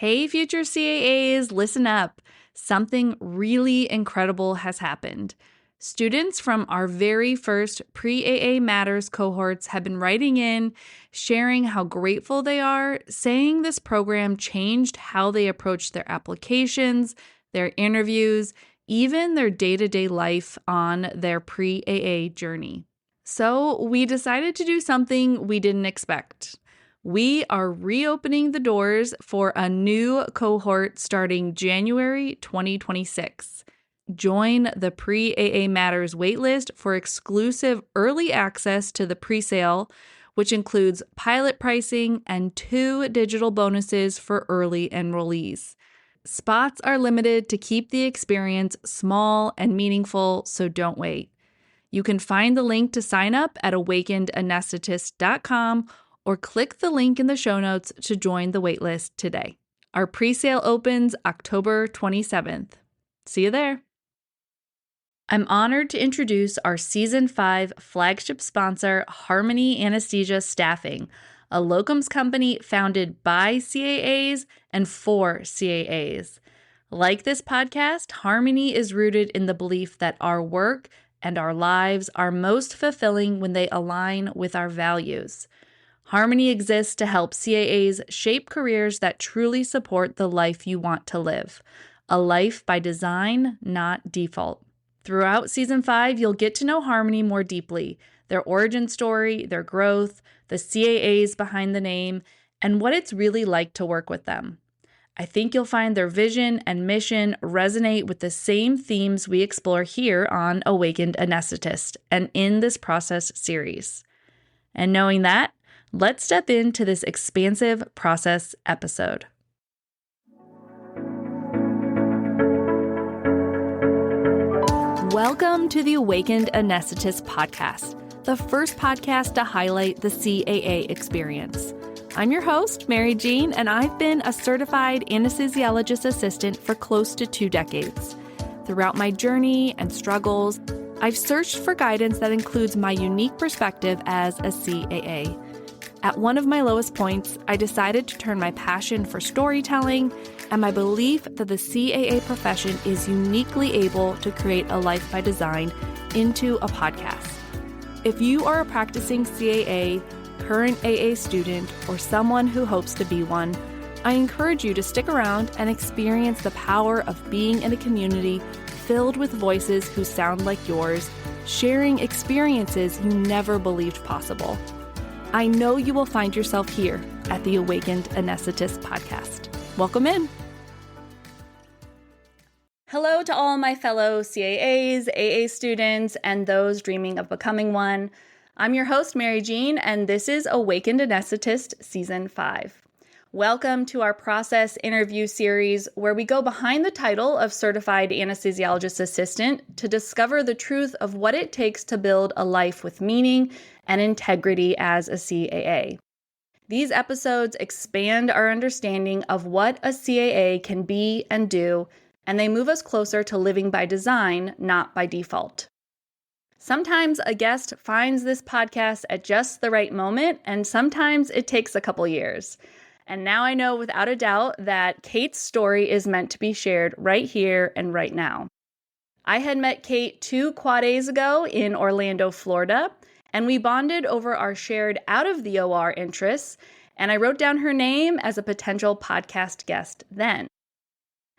Hey, future CAAs, listen up. Something really incredible has happened. Students from our very first pre-AA Matters cohorts have been writing in, sharing how grateful they are, saying this program changed how they approach their applications, their interviews, even their day-to-day life on their pre-AA journey. So we decided to do something we didn't expect. We are reopening the doors for a new cohort starting January 2026. Join the Pre-AA Matters waitlist for exclusive early access to the presale, which includes pilot pricing and 2 digital bonuses for early enrollees. Spots are limited to keep the experience small and meaningful, so don't wait. You can find the link to sign up at awakenedanesthetist.com or click the link in the show notes to join the waitlist today. Our presale opens October 27th. See you there. I'm honored to introduce our Season 5 flagship sponsor, Harmony Anesthesia Staffing, a locums company founded by CAAs and for CAAs. Like this podcast, Harmony is rooted in the belief that our work and our lives are most fulfilling when they align with our values. Harmony exists to help CAAs shape careers that truly support the life you want to live. A life by design, not default. Throughout Season 5, you'll get to know Harmony more deeply, their origin story, their growth, the CAAs behind the name, and what it's really like to work with them. I think you'll find their vision and mission resonate with the same themes we explore here on Awakened Anesthetist and in this process series. And knowing that, let's step into this expansive process episode. Welcome to the Awakened Anesthetist podcast, the first podcast to highlight the CAA experience. I'm your host, Mary Jean, and I've been a certified anesthesiologist assistant for close to 2 decades. Throughout my journey and struggles, I've searched for guidance that includes my unique perspective as a CAA. At one of my lowest points, I decided to turn my passion for storytelling and my belief that the CAA profession is uniquely able to create a life by design into a podcast. If you are a practicing CAA, current AA student, or someone who hopes to be one, I encourage you to stick around and experience the power of being in a community filled with voices who sound like yours, sharing experiences you never believed possible. I know you will find yourself here at the Awakened Anesthetist podcast. Welcome in. Hello to all my fellow CAAs, AA students, and those dreaming of becoming one. I'm your host, Mary Jean, and this is Awakened Anesthetist Season 5. Welcome to our process interview series where we go behind the title of Certified Anesthesiologist Assistant to discover the truth of what it takes to build a life with meaning and integrity as a CAA. These episodes expand our understanding of what a CAA can be and do, and they move us closer to living by design, not by default. Sometimes a guest finds this podcast at just the right moment, and sometimes it takes a couple years. And now I know without a doubt that Kate's story is meant to be shared right here and right now. I had met Kate 2 quad days ago in Orlando, Florida, and we bonded over our shared out of the OR interests, and I wrote down her name as a potential podcast guest then.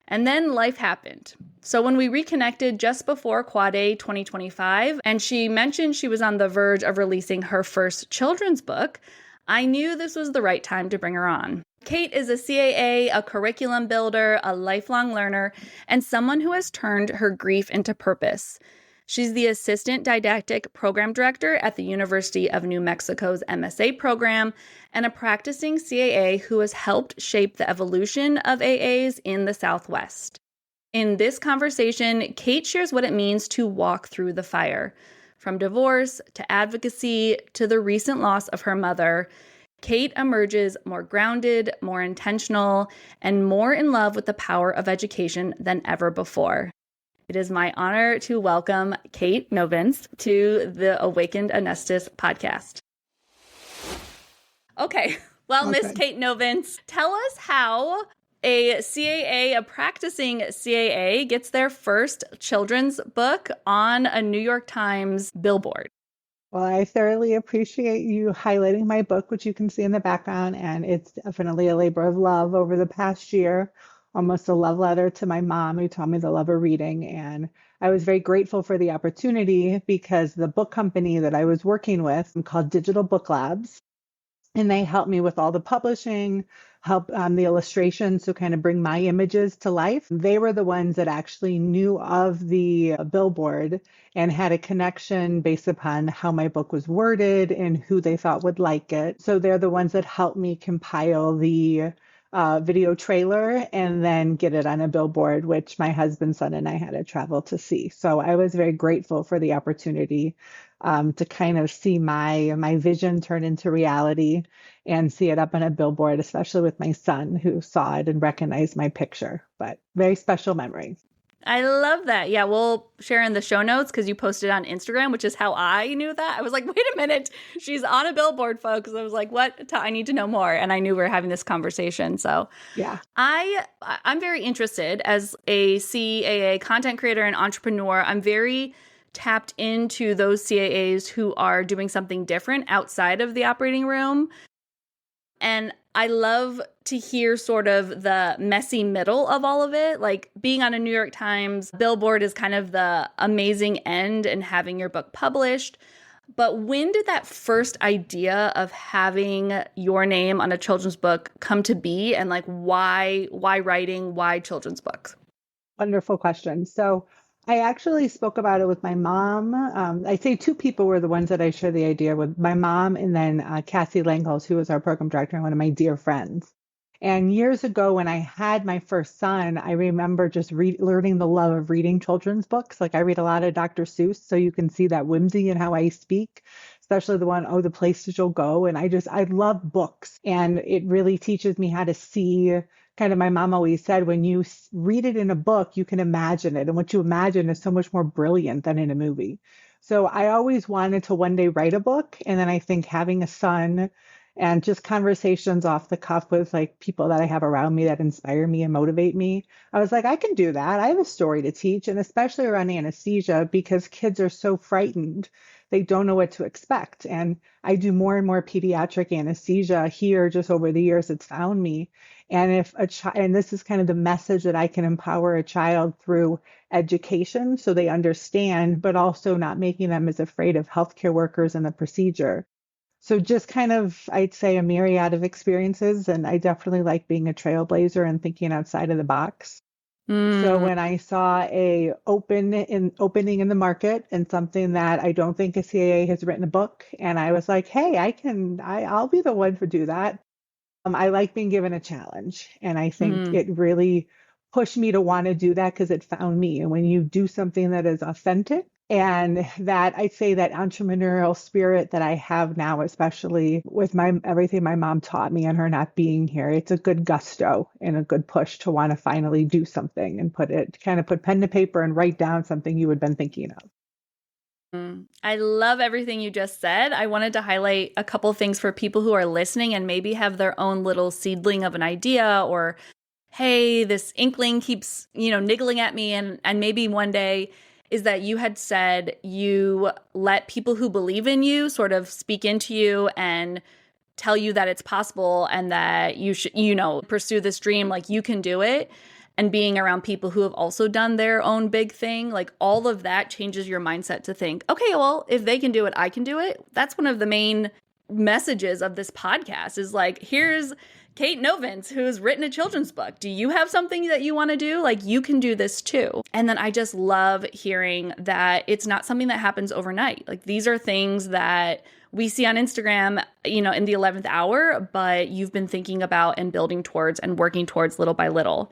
And then life happened. So when we reconnected just before Quad A 2025, and she mentioned she was on the verge of releasing her first children's book, I knew this was the right time to bring her on. Kate is a CAA, a curriculum builder, a lifelong learner, and someone who has turned her grief into purpose. She's the Assistant Didactic Program Director at the University of New Mexico's MSA program and a practicing CAA who has helped shape the evolution of AAs in the Southwest. In this conversation, Kate shares what it means to walk through the fire. From divorce to advocacy to the recent loss of her mother, Kate emerges more grounded, more intentional, and more in love with the power of education than ever before. It is my honor to welcome Kate Novinc to the Awakened Anesthetist podcast. Okay, well, Miss Kate Novinc, tell us how A CAA, a practicing CAA, gets their first children's book on a New York Times billboard. Well, I thoroughly appreciate you highlighting my book, which you can see in the background, and it's definitely a labor of love over the past year, almost a love letter to my mom who taught me the love of reading. And I was very grateful for the opportunity because the book company that I was working with called Digital Book Labs, and they helped me with all the publishing, help the illustrations, so kind of bring my images to life. They were the ones that actually knew of the billboard and had a connection based upon how my book was worded and who they thought would like it. So they're the ones that helped me compile the video trailer and then get it on a billboard, which my husband, son, and I had to travel to see. So I was very grateful for the opportunity to kind of see my vision turn into reality and see it up on a billboard, especially with my son who saw it and recognized my picture. But very special memory. I love that. Yeah, we'll share in the show notes because you posted on Instagram, which is how I knew that. I was like, wait a minute, she's on a billboard, folks. I was like, what? I need to know more. And I knew we were having this conversation. So Yeah. I'm very interested as a CAA content creator and entrepreneur. I'm very tapped into those CAAs who are doing something different outside of the operating room. And I love to hear sort of the messy middle of all of it. Like being on a New York Times billboard is kind of the amazing end and having your book published. But when did that first idea of having your name on a children's book come to be? And like why writing, why children's books? Wonderful question. So I actually spoke about it with my mom. I'd say two people were the ones that I shared the idea with, my mom and then Cassie Langholz, who was our program director and one of my dear friends. And years ago, when I had my first son, I remember just learning the love of reading children's books. Like I read a lot of Dr. Seuss, so you can see that whimsy in how I speak, especially the one, Oh, the Places You'll Go. And I love books. And it really teaches me how to see, kind of, my mom always said, when you read it in a book, you can imagine it. And what you imagine is so much more brilliant than in a movie. So I always wanted to one day write a book. And then I think having a son and just conversations off the cuff with like people that I have around me that inspire me and motivate me, I was like, I can do that. I have a story to teach, and especially around anesthesia because kids are so frightened. They don't know what to expect. And I do more and more pediatric anesthesia here just over the years it's found me. And if a child, and this is kind of the message that I can empower a child through education so they understand, but also not making them as afraid of healthcare workers and the procedure. So just kind of, I'd say, a myriad of experiences. And I definitely like being a trailblazer and thinking outside of the box. So Mm. when I saw opening in the market and something that I don't think a CAA has written a book, and I was like, hey, I'll be the one to do that. I like being given a challenge, and I think Mm. it really pushed me to want to do that because it found me. And when you do something that is authentic and that, I'd say, that entrepreneurial spirit that I have now, especially with my everything my mom taught me and her not being here, it's a good gusto and a good push to want to finally do something and put pen to paper and write down something you had been thinking of. I love everything you just said. I wanted to highlight a couple things for people who are listening and maybe have their own little seedling of an idea, or hey, this inkling keeps, niggling at me, and maybe one day is that you had said you let people who believe in you sort of speak into you and tell you that it's possible and that you should, pursue this dream, like you can do it. And being around people who have also done their own big thing, like all of that changes your mindset to think, okay, well, if they can do it, I can do it. That's one of the main messages of this podcast is like, here's Kate Novinc, who's written a children's book. Do you have something that you want to do? Like, you can do this too. And then I just love hearing that it's not something that happens overnight. Like, these are things that we see on Instagram, in the 11th hour, but you've been thinking about and building towards and working towards little by little.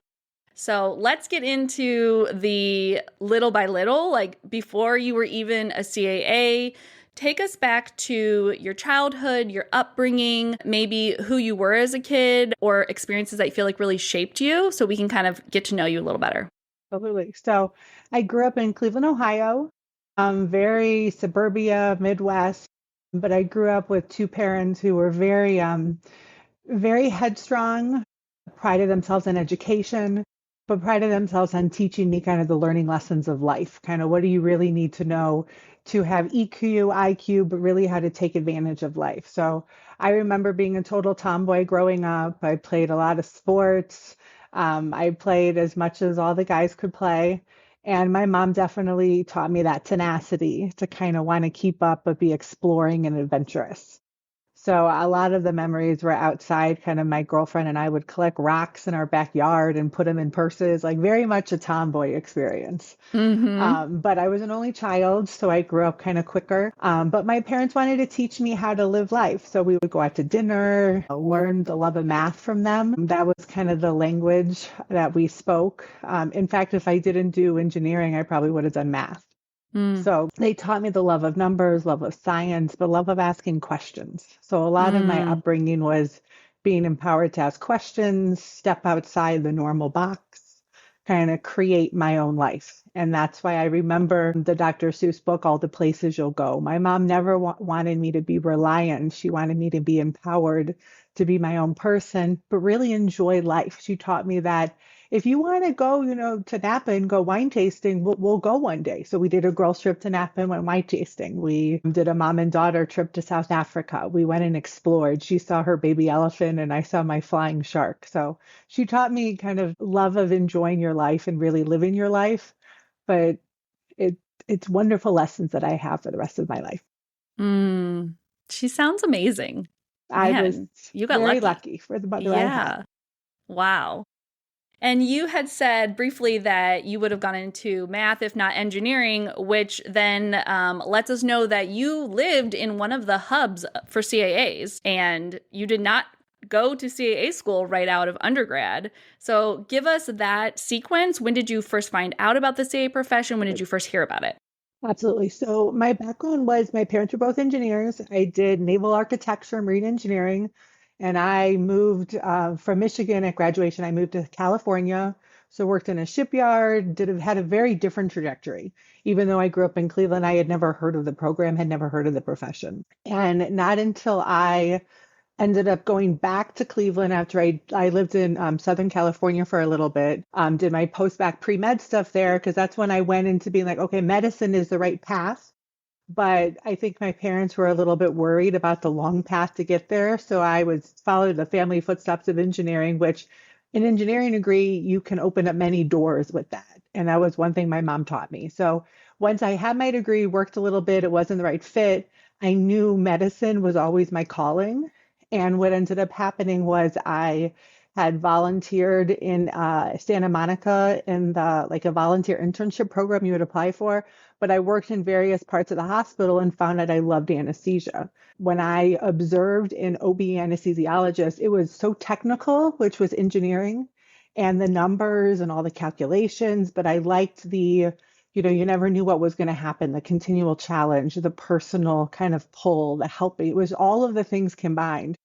So let's get into the little by little, like before you were even a CAA. Take us back to your childhood, your upbringing, maybe who you were as a kid or experiences that you feel like really shaped you so we can kind of get to know you a little better. Absolutely. So I grew up in Cleveland, Ohio, very suburbia, Midwest, but I grew up with two parents who were very headstrong, prided themselves in education, but prided themselves on teaching me kind of the learning lessons of life. Kind of what do you really need to know to have EQ, IQ, but really how to take advantage of life. So I remember being a total tomboy growing up. I played a lot of sports. I played as much as all the guys could play. And my mom definitely taught me that tenacity to kind of want to keep up, but be exploring and adventurous. So a lot of the memories were outside, kind of my girlfriend and I would collect rocks in our backyard and put them in purses, like very much a tomboy experience. Mm-hmm. But I was an only child, so I grew up kind of quicker. But my parents wanted to teach me how to live life. So we would go out to dinner, learn the love of math from them. That was kind of the language that we spoke. In fact, if I didn't do engineering, I probably would have done math. Mm, So they taught me the love of numbers, love of science, but love of asking questions. So a lot of my mm, upbringing was being empowered to ask questions, step outside the normal box, kind of create my own life. And that's why I remember the Dr. Seuss book, All the Places You'll Go. My mom never wanted me to be reliant. She wanted me to be empowered to be my own person, but really enjoy life. She taught me that if you want to go, to Napa and go wine tasting, we'll go one day. So we did a girls trip to Napa and went wine tasting. We did a mom and daughter trip to South Africa. We went and explored. She saw her baby elephant and I saw my flying shark. So she taught me kind of love of enjoying your life and really living your life. But it it's wonderful lessons that I have for the rest of my life. mm. She sounds amazing. I was Man, you got very lucky. lucky for the mother I had. Yeah. Wow. And you had said briefly that you would have gone into math, if not engineering, which then lets us know that you lived in one of the hubs for CAAs and you did not go to CAA school right out of undergrad. So give us that sequence. When did you first find out about the CAA profession? When did you first hear about it? Absolutely. So my background was my parents were both engineers. I did naval architecture, marine engineering, and I moved from Michigan at graduation. I moved to California, so worked in a shipyard. Had a very different trajectory. Even though I grew up in Cleveland, I had never heard of the program, had never heard of the profession, and not until I ended up going back to Cleveland after I lived in Southern California for a little bit. Did my post-bac pre-med stuff there because that's when I went into being like, okay, medicine is the right path. But I think my parents were a little bit worried about the long path to get there. So I was followed the family footsteps of engineering, which an engineering degree, you can open up many doors with that. And that was one thing my mom taught me. So once I had my degree, worked a little bit, it wasn't the right fit. I knew medicine was always my calling. And what ended up happening was I had volunteered in Santa Monica in the like a volunteer internship program you would apply for, but I worked in various parts of the hospital and found out I loved anesthesia. When I observed an OB anesthesiologist, it was so technical, which was engineering, and the numbers and all the calculations, but I liked you never knew what was going to happen, the continual challenge, the personal kind of pull, the helping. It was all of the things combined.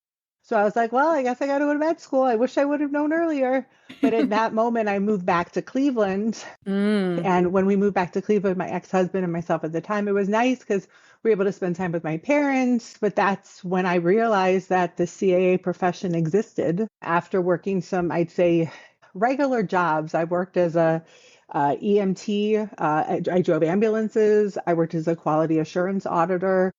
So I was like, well, I guess I got to go to med school. I wish I would have known earlier. But at that moment, I moved back to Cleveland. Mm, And when we moved back to Cleveland, my ex-husband and myself at the time, it was nice because we were able to spend time with my parents. But that's when I realized that the CAA profession existed after working some, I'd say, regular jobs. I worked as a EMT. I drove ambulances. I worked as a quality assurance auditor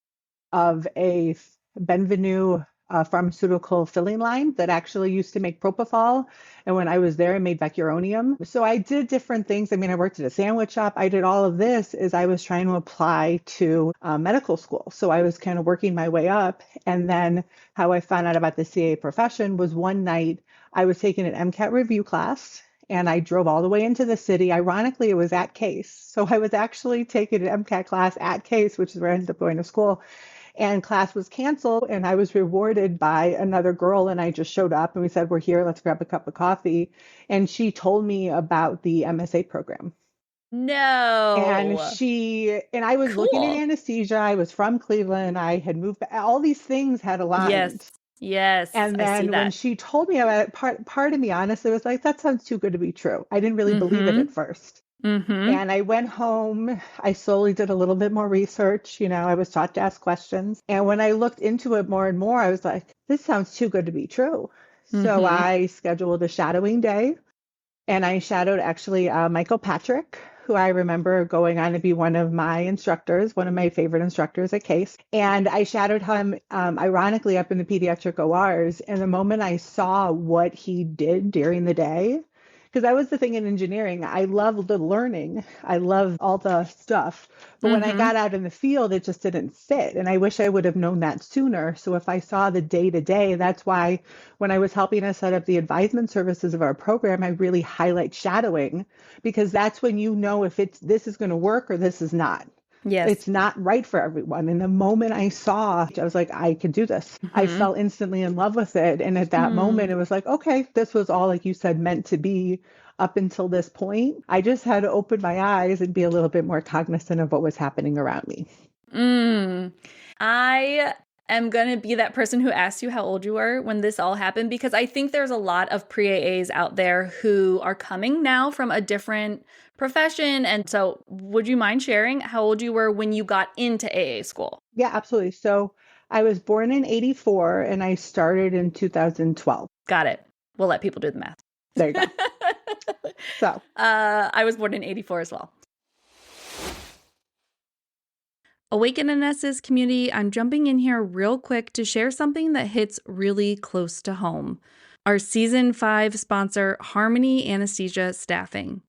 of a Benvenue pharmaceutical filling line that actually used to make propofol. And when I was there, I made vecuronium. So I did different things. I mean, I worked at a sandwich shop. I did all of this as I was trying to apply to medical school. So I was kind of working my way up. And then how I found out about the CA profession was one night I was taking an MCAT review class. And I drove all the way into the city. Ironically, it was at Case. So I was actually taking an MCAT class at Case, which is where I ended up going to school, and class was canceled and I was rewarded by another girl and I just showed up and we said, we're here, let's grab a cup of coffee. And she told me about the MSA program. no. And I was looking at Cool. anesthesia. I was from Cleveland. I had moved back. All these things had Yes. aligned. Yes. And I see then when that. she told me about it, part of me honestly was like, that sounds too good to be true. I didn't really believe it Mm-hmm. at first. Mm-hmm. And I went home. I slowly did a little bit more research. I was taught to ask questions. And when I looked into it more and more, I was like, this sounds too good to be true. So I scheduled a shadowing day, and I shadowed actually Michael Patrick, who I remember going on to be one of my instructors, one of my favorite instructors at Case. And I shadowed him, ironically, up in the pediatric ORs. And the moment I saw what he did during the day, because that was the thing in engineering, I love the learning, I love all the stuff. But when I got out in the field, it just didn't fit. And I wish I would have known that sooner. So if I saw the day to day, that's why when I was helping us set up the advisement services of our program, I really highlight shadowing, because that's when you know if this is going to work or this is not. Yes. It's not right for everyone. And the moment I saw, I was like, I can do this. I fell instantly in love with it. And at that moment, it was like, okay, this was all, like you said, meant to be up until this point. I just had to open my eyes and be a little bit more cognizant of what was happening around me. I am going to be that person who asked you how old you were when this all happened, because I think there's a lot of pre-AAs out there who are coming now from a different profession. And so would you mind sharing how old you were when you got into AA school? Yeah, absolutely. So I was born in 84 and I started in 2012. Got it. We'll let people do the math. There you go. So I was born in 84 as well. Awaken Anessa's community, I'm jumping in here real quick to share something that hits really close to home. Our Season 5 sponsor, Harmony Anesthesia Staffing.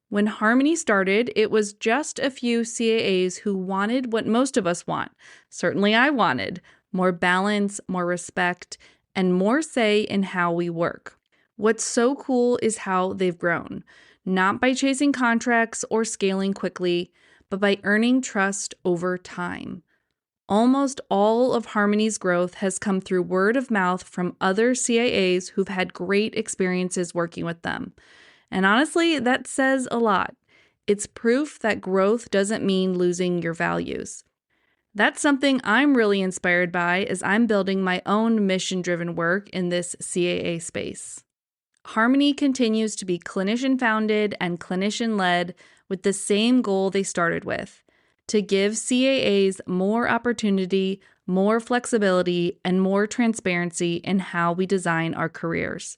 When Harmony started, it was just a few CAAs who wanted what most of us want. Certainly I wanted more balance, more respect, and more say in how we work. What's so cool is how they've grown, not by chasing contracts or scaling quickly, but by earning trust over time. Almost all of Harmony's growth has come through word of mouth from other CAAs who've had great experiences working with them. And honestly, that says a lot. It's proof that growth doesn't mean losing your values. That's something I'm really inspired by as I'm building my own mission-driven work in this CAA space. Harmony continues to be clinician-founded and clinician-led with the same goal they started with, to give CAAs more opportunity, more flexibility, and more transparency in how we design our careers.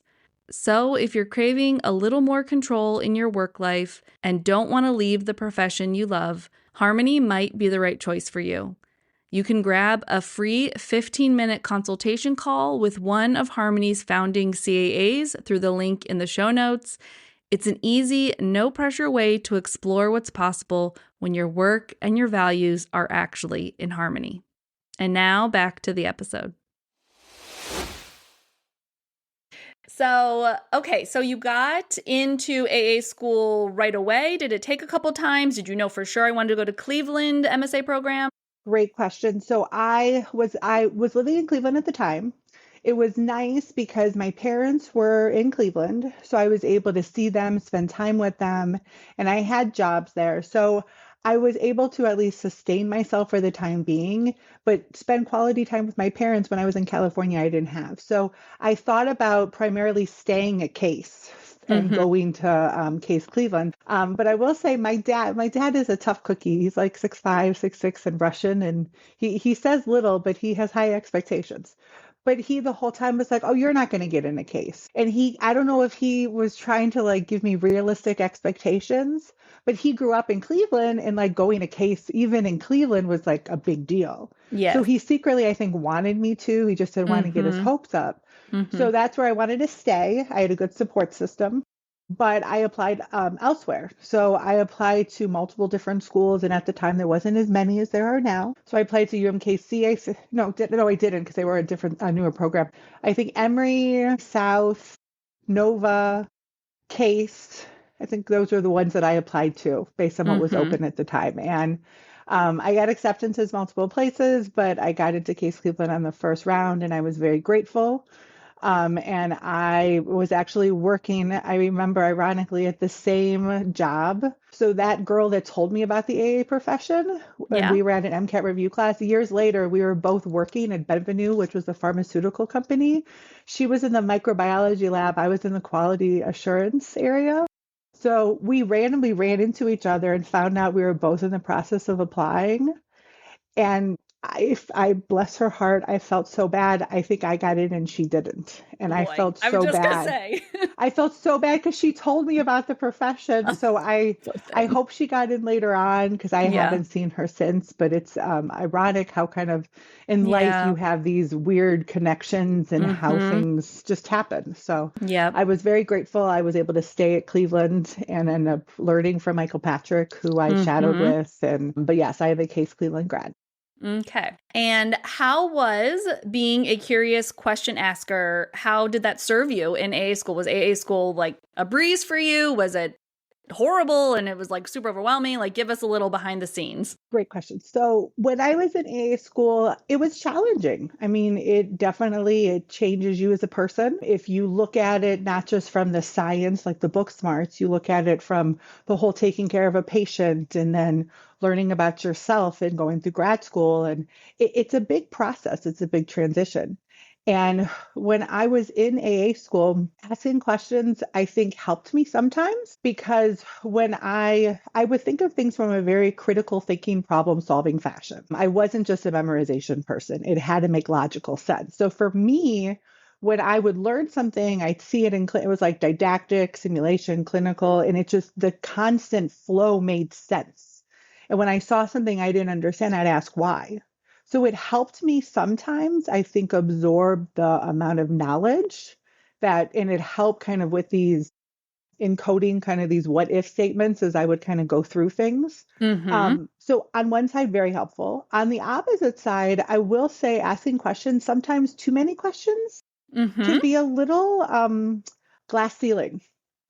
So if you're craving a little more control in your work life and don't want to leave the profession you love, Harmony might be the right choice for you. You can grab a free 15-minute consultation call with one of Harmony's founding CAAs through the link in the show notes. It's an easy, no-pressure way to explore what's possible when your work and your values are actually in harmony. And now back to the episode. So you got into AA school right away. Did it take a couple times? Did you know for sure I wanted to go to Cleveland MSA program? great question. So I was living in Cleveland at the time. It was nice because my parents were in Cleveland, so I was able to see them, spend time with them, and I had jobs there. So I was able to at least sustain myself for the time being, but spend quality time with my parents when I was in California, I didn't have. So I thought about primarily staying at Case and going to Case Cleveland. But I will say my dad is a tough cookie. He's like 6'5", 6'6", and Russian, and he says little, but he has high expectations. But he the whole time was like, oh, you're not going to get in a Case. And I don't know if he was trying to like give me realistic expectations, but he grew up in Cleveland and like going to Case, even in Cleveland, was like a big deal. Yes. So he secretly, I think, wanted me to. He just didn't want to get his hopes up. So that's where I wanted to stay. I had a good support system. But I applied elsewhere. So I applied to multiple different schools, and at the time there wasn't as many as there are now. So I applied to UMKC. I didn't because they were a newer program. I think Emory, South, Nova, Case. I think those are the ones that I applied to based on what was open at the time. And I got acceptances multiple places, but I got into Case Cleveland on the first round, and I was very grateful. And I was actually working, I remember ironically, at the same job. So that girl that told me about the AA profession, when we were at an MCAT review class, years later, we were both working at Benvenue, which was a pharmaceutical company. She was in the microbiology lab. I was in the quality assurance area. So we randomly ran into each other and found out we were both in the process of applying. And I bless her heart, I felt so bad. I think I got in and she didn't. And Oh I boy, felt I was so just gonna bad. say. I felt so bad because she told me about the profession. Oh, So poor I thing. hope she got in later on because I Yeah. haven't seen her since. But it's ironic how kind of in life you Yeah. have these weird connections and how Mm-hmm. things just happen. So Yep. I was very grateful. I was able to stay at Cleveland and end up learning from Michael Patrick, who I shadowed Mm-hmm. with. And but yes, I have a Case Cleveland grad. Okay. And how was being a curious question asker? How did that serve you in AA school? Was AA school like a breeze for you? Was it horrible and it was like super overwhelming? Like, give us a little behind the scenes. Great question. So when I was in AA school, it was challenging. I mean, it changes you as a person. If you look at it not just from the science, like the book smarts, you look at it from the whole taking care of a patient and then learning about yourself and going through grad school. And it's a big process. It's a big transition. And when I was in AA school, asking questions, I think helped me sometimes because when I would think of things from a very critical thinking, problem solving fashion. I wasn't just a memorization person. It had to make logical sense. So for me, when I would learn something, I'd see it it was like didactic, simulation, clinical, and it just the constant flow made sense. And when I saw something I didn't understand, I'd ask why. So it helped me sometimes, I think, absorb the amount of knowledge and it helped kind of with these encoding kind of these what if statements as I would kind of go through things. Mm-hmm. So on one side, very helpful. On the opposite side, I will say asking questions, sometimes too many questions Mm-hmm. can be a little glass ceiling,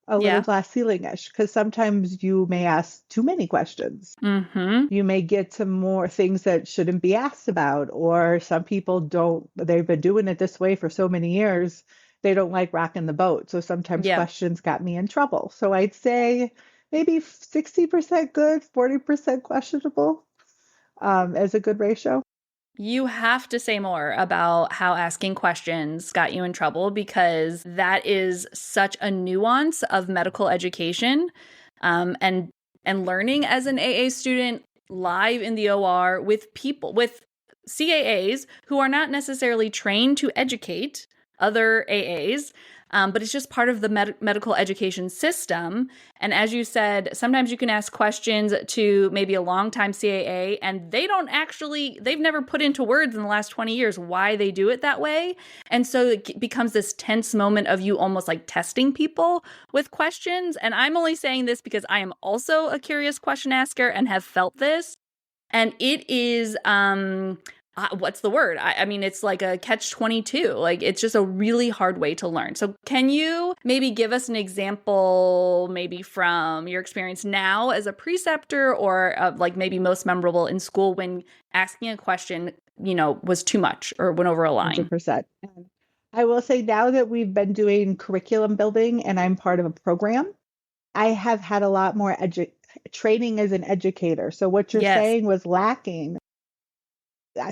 a little Yeah. glass ceiling-ish, because sometimes you may ask too many questions. Mm-hmm. You may get to more things that shouldn't be asked about, or some people don't, they've been doing it this way for so many years, they don't like rocking the boat. So sometimes Yeah. questions got me in trouble. So I'd say maybe 60% good, 40% questionable as a good ratio. You have to say more about how asking questions got you in trouble because that is such a nuance of medical education, and learning as an AA student live in the OR with people with CAAs who are not necessarily trained to educate other AAs. But it's just part of the medical education system. And as you said, sometimes you can ask questions to maybe a longtime CAA and they've never put into words in the last 20 years why they do it that way. And so it becomes this tense moment of you almost like testing people with questions. And I'm only saying this because I am also a curious question asker and have felt this. And it is, what's the word? I mean, it's like a catch 22. Like, it's just a really hard way to learn. So, can you maybe give us an example, maybe from your experience now as a preceptor, or like maybe most memorable in school when asking a question, was too much or went over a line? 100%. And I will say now that we've been doing curriculum building and I'm part of a program, I have had a lot more training as an educator. So what you're Yes. saying was lacking.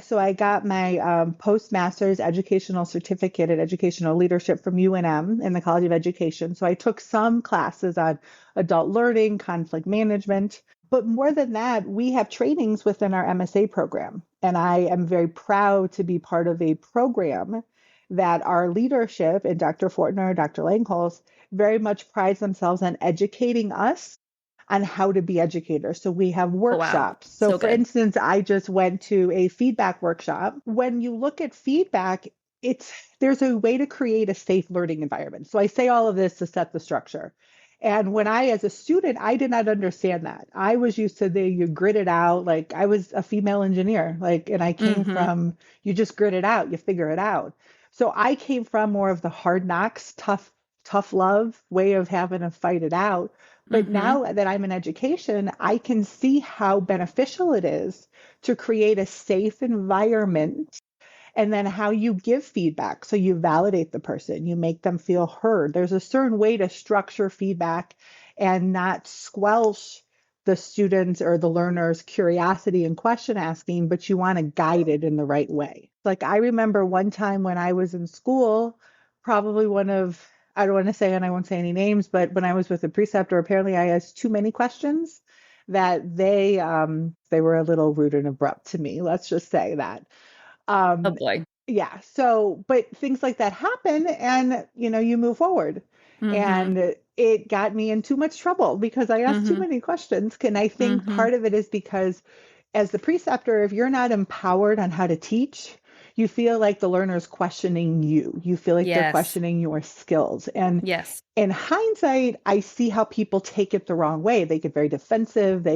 So I got my postmaster's educational certificate in educational leadership from UNM in the College of Education. So I took some classes on adult learning, conflict management. But more than that, we have trainings within our MSA program. And I am very proud to be part of a program that our leadership and Dr. Fortner, Dr. Langholz very much prides themselves on educating us on how to be educators. So we have Oh, wow. workshops. So So for good. instance, I just went to a feedback workshop. When you look at feedback, it's there's a way to create a safe learning environment. So I say all of this to set the structure. And when I, as a student, I did not understand that. I was used to you grit it out. Like I was a female engineer, and I came Mm-hmm. from, you just grit it out, you figure it out. So I came from more of the hard knocks, tough love way of having to fight it out. But Mm-hmm. now that I'm in education, I can see how beneficial it is to create a safe environment and then how you give feedback. So you validate the person, you make them feel heard. There's a certain way to structure feedback and not squelch the students or the learner's curiosity and question asking, but you want to guide it in the right way. Like I remember one time when I was in school, probably I don't want to say, and I won't say any names, but when I was with a preceptor, apparently I asked too many questions. that they were a little rude and abrupt to me. Let's just say that. Oh Um, boy. yeah. So, but things like that happen, and you move forward. Mm-hmm. And it got me in too much trouble because I asked too Mm-hmm. many questions. And I think Mm-hmm. part of it is because as the preceptor, if you're not empowered on how to teach, you feel like the learner's questioning you. You feel like they're Yes. questioning your skills. And Yes. in hindsight, I see how people take it the wrong way. They get very defensive.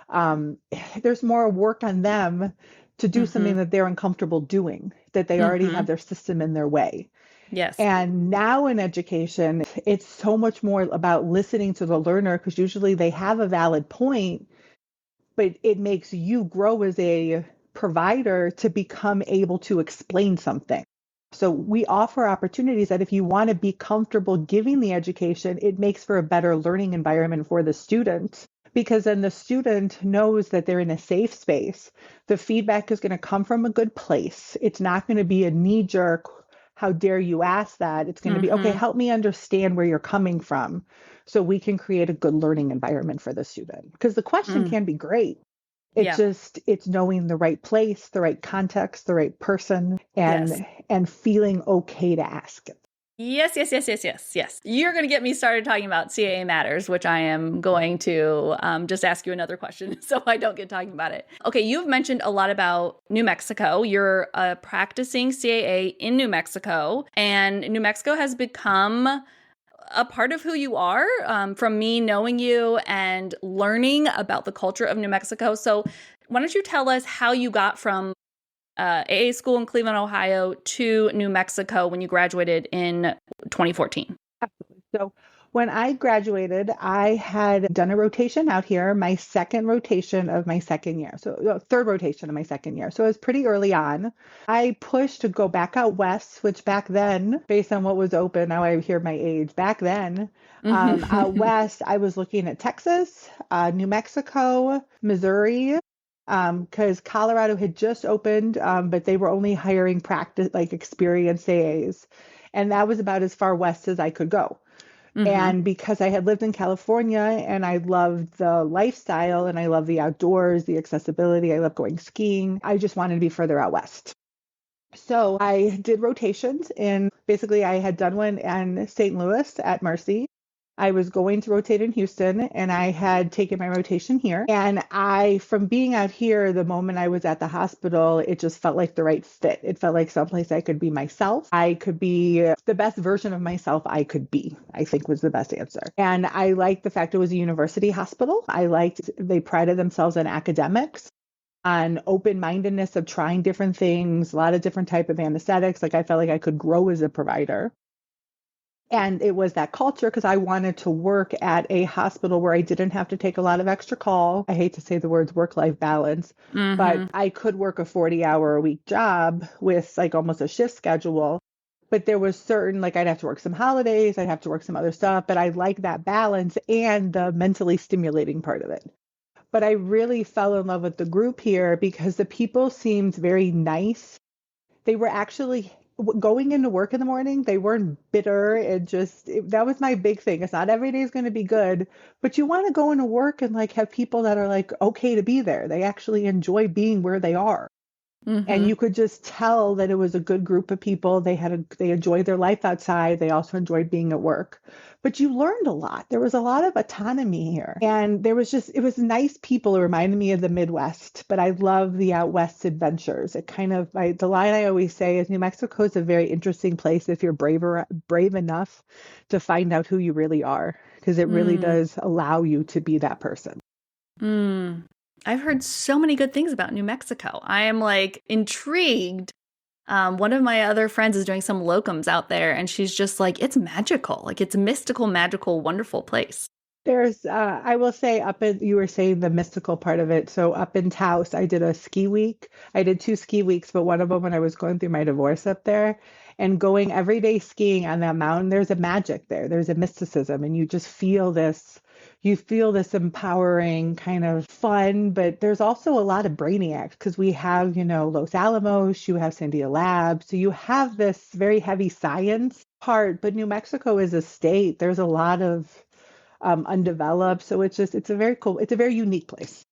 Um, there's more work on them to do Mm-hmm. something that they're uncomfortable doing, that they already Mm-hmm. have their system in their way. Yes. And now in education, it's so much more about listening to the learner because usually they have a valid point, but it makes you grow as a provider to become able to explain something. So we offer opportunities that if you want to be comfortable giving the education, it makes for a better learning environment for the student because then the student knows that they're in a safe space. The feedback is going to come from a good place. It's not going to be a knee jerk, how dare you ask that? It's going to be, okay, Mm-hmm. help me understand where you're coming from so we can create a good learning environment for the student. Because the question Mm. can be great. Yeah. It's knowing the right place, the right context, the right person, Yes. and feeling okay to ask it. Yes, yes, yes, yes, yes, yes. You're going to get me started talking about CAA matters, which I am going to just ask you another question so I don't get talking about it. Okay, you've mentioned a lot about New Mexico. You're practicing CAA in New Mexico, and New Mexico has become a part of who you are from me knowing you and learning about the culture of New Mexico. So, why don't you tell us how you got from AA school in Cleveland, Ohio to New Mexico when you graduated in 2014? Absolutely. So when I graduated, I had done a rotation out here, my second rotation of my second year. So third rotation of my second year. So it was pretty early on. I pushed to go back out west, which back then, based on what was open, now I hear my age. Back then, out west, I was looking at Texas, New Mexico, Missouri, because Colorado had just opened, but they were only hiring practice, like experienced AAs. And that was about as far west as I could go. Mm-hmm. And because I had lived in California and I loved the lifestyle and I love the outdoors, the accessibility, I love going skiing, I just wanted to be further out west. So I did rotations and basically I had done one in St. Louis at Mercy. I was going to rotate in Houston and I had taken my rotation here. And from being out here, the moment I was at the hospital, it just felt like the right fit. It felt like someplace I could be myself. I could be the best version of myself I could be, I think was the best answer. And I liked the fact it was a university hospital. I liked they prided themselves on academics, on open-mindedness of trying different things, a lot of different type of anesthetics. Like I felt like I could grow as a provider. And it was that culture because I wanted to work at a hospital where I didn't have to take a lot of extra call. I hate to say the words work-life balance, but Mm-hmm. I could work a 40-hour a week job with like almost a shift schedule. But there was certain, like I'd have to work some holidays, I'd have to work some other stuff, but I like that balance and the mentally stimulating part of it. But I really fell in love with the group here because the people seemed very nice. They were actually going into work in the morning. They weren't bitter. That was my big thing. It's not every day is going to be good, but you want to go into work and like have people that are like okay to be there. They actually enjoy being where they are. And Mm-hmm. you could just tell that it was a good group of people. They enjoyed their life outside. They also enjoyed being at work. But you learned a lot. There was a lot of autonomy here. And it was nice people. It reminded me of the Midwest, but I love the out west adventures. The line I always say is New Mexico is a very interesting place if you're brave enough to find out who you really are, because it really Mm. does allow you to be that person. Mm. I've heard so many good things about New Mexico. I am like intrigued. One of my other friends is doing some locums out there, and she's just like, it's magical. Like, it's a mystical, magical, wonderful place. I will say you were saying the mystical part of it. So up in Taos, I did a ski week. I did two ski weeks, but one of them when I was going through my divorce up there and going every day skiing on that mountain, there's a magic there. There's a mysticism and you feel this empowering kind of fun, but there's also a lot of brainiacs because we have, Los Alamos, you have Sandia Lab. So you have this very heavy science part, but New Mexico is a state. There's a lot of undeveloped. So it's a very cool, it's a very unique place.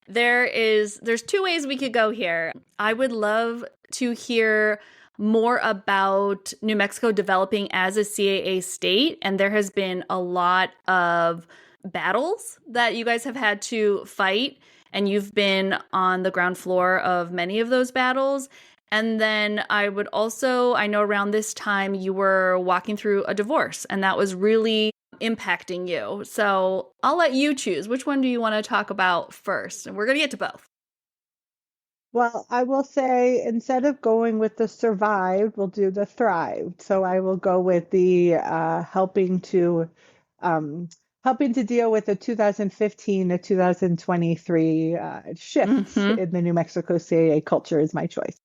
There's two ways we could go here. I would love to hear more about New Mexico developing as a CAA state, and there has been a lot of battles that you guys have had to fight, and you've been on the ground floor of many of those battles. And then I know around this time you were walking through a divorce, and that was really impacting you. So I'll let you choose. Which one do you want to talk about first? And we're going to get to both. Well, I will say instead of going with the survived, we'll do the thrived. So I will go with the um, helping to deal with the 2015 to 2023 shifts Mm-hmm. in the New Mexico CAA culture is my choice.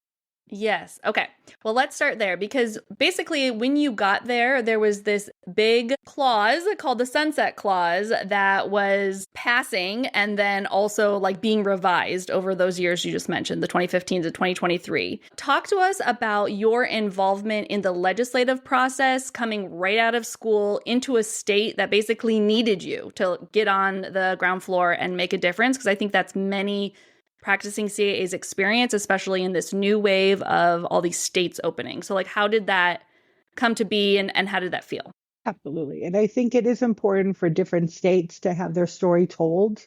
Yes. Okay. Well, let's start there because basically, when you got there, there was this big clause called the Sunset Clause that was passing and then also like being revised over those years you just mentioned, the 2015 to 2023. Talk to us about your involvement in the legislative process coming right out of school into a state that basically needed you to get on the ground floor and make a difference. Because I think that's many practicing CAA's experience, especially in this new wave of all these states opening. So like, how did that come to be and how did that feel? Absolutely. And I think it is important for different states to have their story told.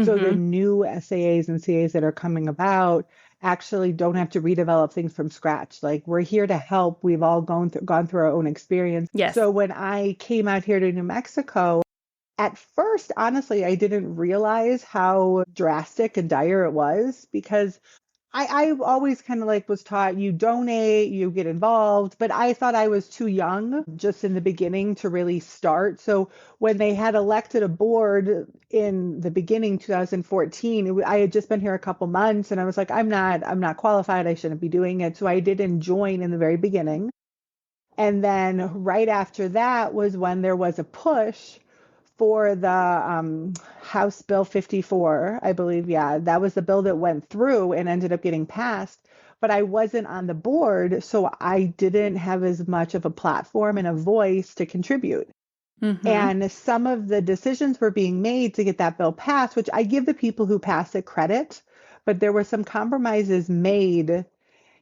So the Mm-hmm. new SAAs and CAs that are coming about actually don't have to redevelop things from scratch. Like we're here to help. We've all gone through our own experience. Yes. So when I came out here to New Mexico, at first, honestly, I didn't realize how drastic and dire it was because I always kind of like was taught you donate, you get involved, but I thought I was too young just in the beginning to really start. So when they had elected a board in the beginning, 2014, I had just been here a couple months and I was like, I'm not qualified. I shouldn't be doing it. So I didn't join in the very beginning. And then right after that was when there was a push for the House Bill 54, I believe. Yeah, that was the bill that went through and ended up getting passed. But I wasn't on the board, so I didn't have as much of a platform and a voice to contribute. Mm-hmm. And some of the decisions were being made to get that bill passed, which I give the people who passed it credit, but there were some compromises made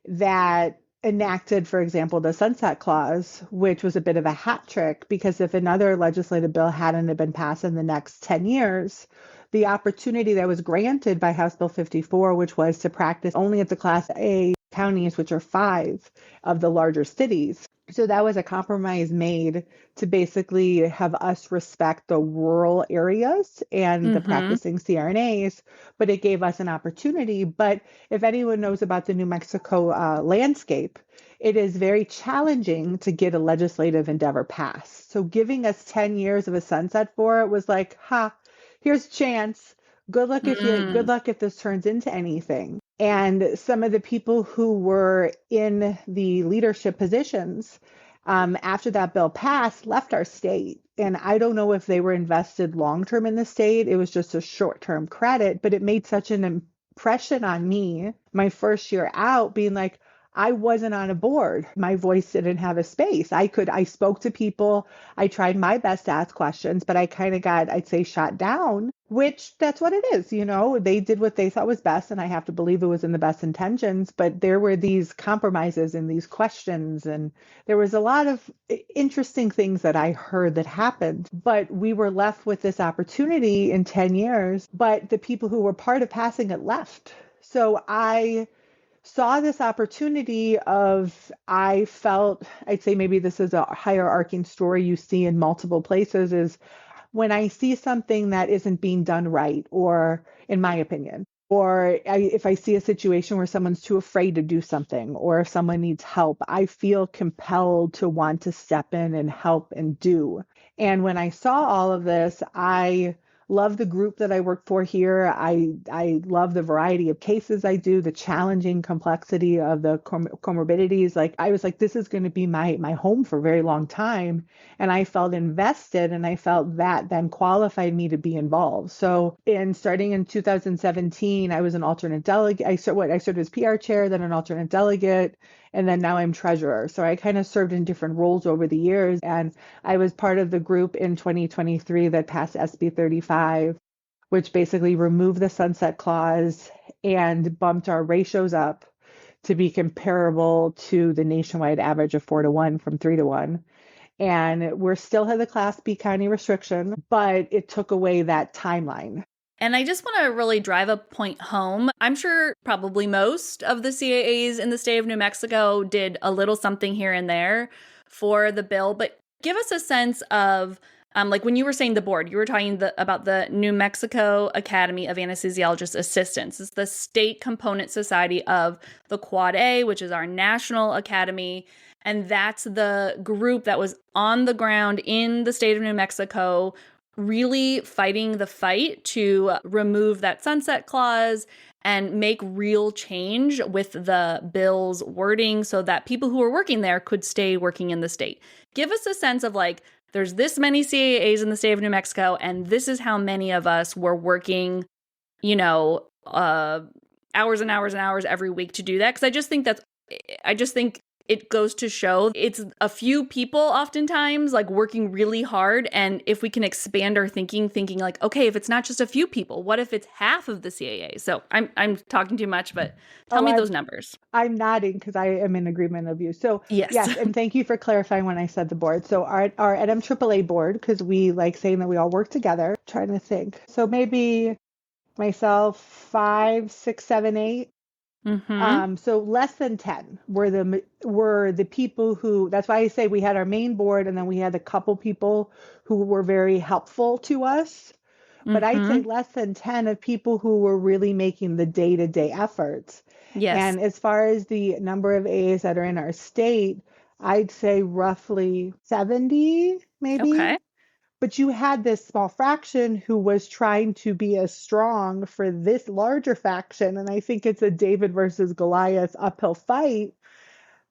that enacted, for example, the Sunset Clause, which was a bit of a hat trick because if another legislative bill hadn't been passed in the next 10 years, the opportunity that was granted by House Bill 54, which was to practice only at the Class A counties, which are five of the larger cities. So that was a compromise made to basically have us respect the rural areas and the Mm-hmm. practicing CRNAs, but it gave us an opportunity. But if anyone knows about the New Mexico landscape, it is very challenging to get a legislative endeavor passed. So giving us 10 years of a sunset for it was like, ha, here's a chance. Good Mm. luck if this turns into anything. And some of the people who were in the leadership positions after that bill passed left our state. And I don't know if they were invested long term in the state. It was just a short term credit, but it made such an impression on me my first year out, being like, I wasn't on a board. My voice didn't have a space. I spoke to people. I tried my best to ask questions, but I kind of got, I'd say, shot down, which that's what it is. You know, they did what they thought was best, and I have to believe it was in the best intentions. But there were these compromises and these questions, and there was a lot of interesting things that I heard that happened. But we were left with this opportunity in 10 years, but the people who were part of passing it left. So I saw this opportunity of I felt I'd say maybe this is a hierarching story you see in multiple places is when I see something that isn't being done right, or in my opinion, or if I see a situation where someone's too afraid to do something, or if someone needs help, I feel compelled to want to step in and help and do. And when I saw all of this, I love the group that I work for here. I love the variety of cases I do, the challenging complexity of the comorbidities. Like I was like, this is going to be my home for a very long time. And I felt invested and I felt that then qualified me to be involved. So in starting in 2017, I was an alternate delegate. I served as PR chair, then an alternate delegate. And then now I'm treasurer. So I kind of served in different roles over the years. And I was part of the group in 2023 that passed SB 35, which basically removed the sunset clause and bumped our ratios up to be comparable to the nationwide average of 4-1 from 3-1. And we're still have the Class B county restriction, but it took away that timeline. And I just want to really drive a point home. I'm sure probably most of the CAAs in the state of New Mexico did a little something here and there for the bill, but give us a sense of, like when you were saying the board, you were talking about the New Mexico Academy of Anesthesiologist Assistants. It's the state component society of the Quad A, which is our national academy. And that's the group that was on the ground in the state of New Mexico, really fighting the fight to remove that sunset clause and make real change with the bill's wording so that people who are working there could stay working in the state. Give us a sense of like, there's this many CAAs in the state of New Mexico, and this is how many of us were working, hours and hours and hours every week to do that. Because I just think it goes to show it's a few people oftentimes like working really hard. And if we can expand our thinking like, okay, if it's not just a few people, what if it's half of the CAA? So I'm talking too much, but tell me those numbers. I'm nodding because I am in agreement of you. So yes, and thank you for clarifying when I said the board. So our NMAAA board, because we like saying that we all work together, trying to think. So maybe myself, 5, 6, 7, 8. So less than 10 were the people who, that's why I say we had our main board and then we had a couple people who were very helpful to us. But I'd say less than 10 of people who were really making the day-to-day efforts. Yes. And as far as the number of AAs that are in our state, I'd say roughly 70, maybe. Okay. But you had this small fraction who was trying to be as strong for this larger faction. And I think it's a David versus Goliath uphill fight,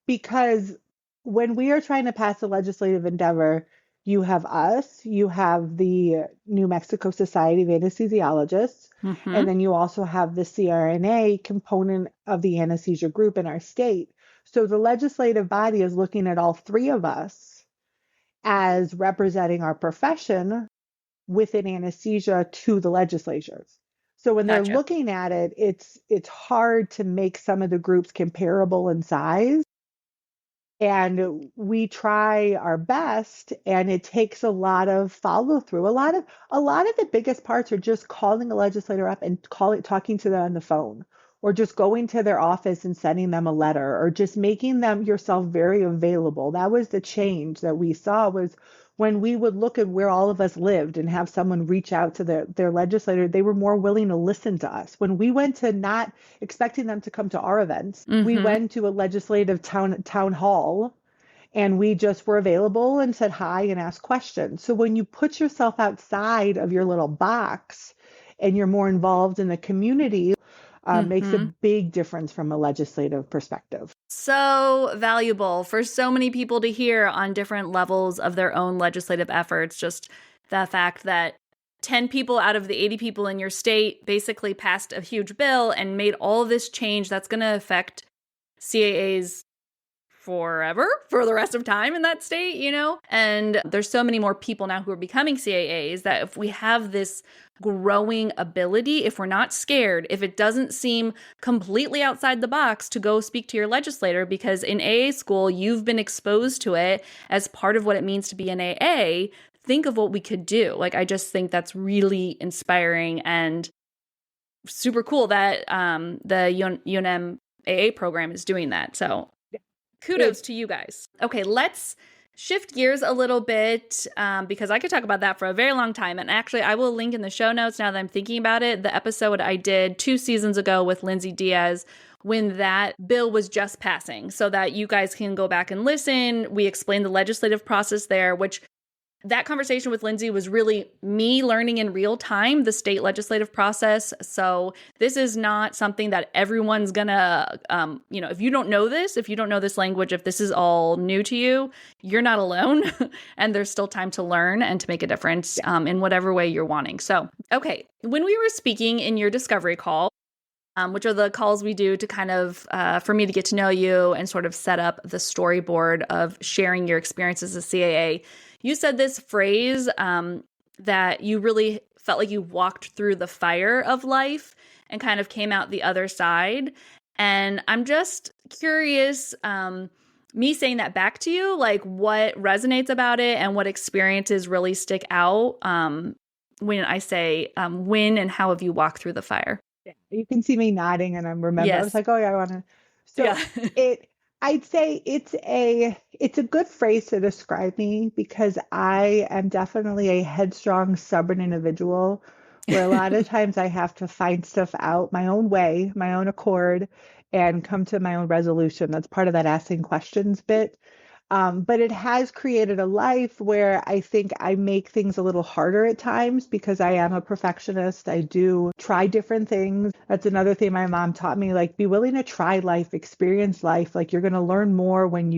because when we are trying to pass a legislative endeavor, you have us, you have the New Mexico Society of Anesthesiologists, and then you also have the CRNA component of the anesthesia group in our state. So the legislative body is looking at all three of us as representing our profession within anesthesia to the legislatures. So when they're looking at it, it's hard to make some of the groups comparable in size. And we try our best, and it takes a lot of follow through. A lot of the biggest parts are just calling a legislator up and talking to them on the phone, or just going to their office and sending them a letter, or just making them yourself very available. That was the change that we saw, was when we would look at where all of us lived and have someone reach out to their legislator, they were more willing to listen to us. When we went to not expecting them to come to our events, we went to a legislative town hall, and we just were available and said hi and asked questions. So when you put yourself outside of your little box and you're more involved in the community, makes a big difference from a legislative perspective. So valuable for so many people to hear on different levels of their own legislative efforts. Just the fact that 10 people out of the 80 people in your state basically passed a huge bill and made all of this change that's going to affect CAAs forever, for the rest of time in that state, And there's so many more people now who are becoming CAAs that if we have this growing ability, if we're not scared, if it doesn't seem completely outside the box to go speak to your legislator, because in AA school, you've been exposed to it as part of what it means to be an AA, think of what we could do. Like, I just think that's really inspiring and super cool that the UNM AA program is doing that. So kudos to you guys. Okay, let's shift gears a little bit because I could talk about that for a very long time. And actually, I will link in the show notes now that I'm thinking about it, the episode I did 2 seasons ago with Lindsay Diaz when that bill was just passing, so that you guys can go back and listen. We explained the legislative process there, which that conversation with Lindsay was really me learning in real time the state legislative process. So this is not something that everyone's gonna, if you don't know this language, if this is all new to you, you're not alone. And there's still time to learn and to make a difference in whatever way you're wanting. So, okay, when we were speaking in your discovery call, which are the calls we do to kind of for me to get to know you and sort of set up the storyboard of sharing your experience as a CAA. You said this phrase that you really felt like you walked through the fire of life and kind of came out the other side. And I'm just curious, me saying that back to you, like what resonates about it and what experiences really stick out when I say when and how have you walked through the fire? Yeah, you can see me nodding and I was Yes. like, oh yeah, I want to. Yeah. So it, I'd say it's a good phrase to describe me because I am definitely a headstrong, stubborn individual where a lot of times I have to find stuff out my own way, my own accord, and come to my own resolution. That's part of that asking questions bit. But it has created a life where I think I make things a little harder at times because I am a perfectionist. I do try different things. That's another thing my mom taught me, like be willing to try life, experience life. Like you're going to learn more when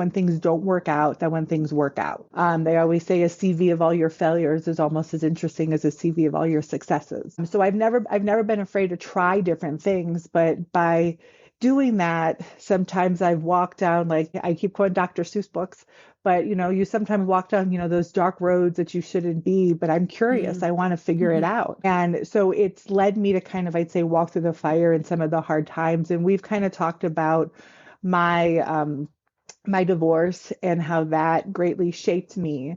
things don't work out than when things work out. They always say a CV of all your failures is almost as interesting as a CV of all your successes. So I've never been afraid to try different things, but by doing that, sometimes I've walked down, like I keep quoting Dr. Seuss books, but you sometimes walk down, those dark roads that you shouldn't be, but I'm curious. Mm. I want to figure it Mhm. out. And so it's led me to kind of, I'd say, walk through the fire in some of the hard times. And we've kind of talked about my divorce and how that greatly shaped me.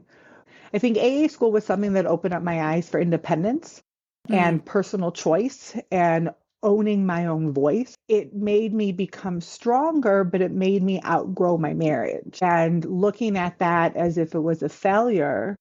I think AA school was something that opened up my eyes for independence Mm. and personal choice and owning my own voice. It made me become stronger, but it made me outgrow my marriage. And looking at that as if it was a failure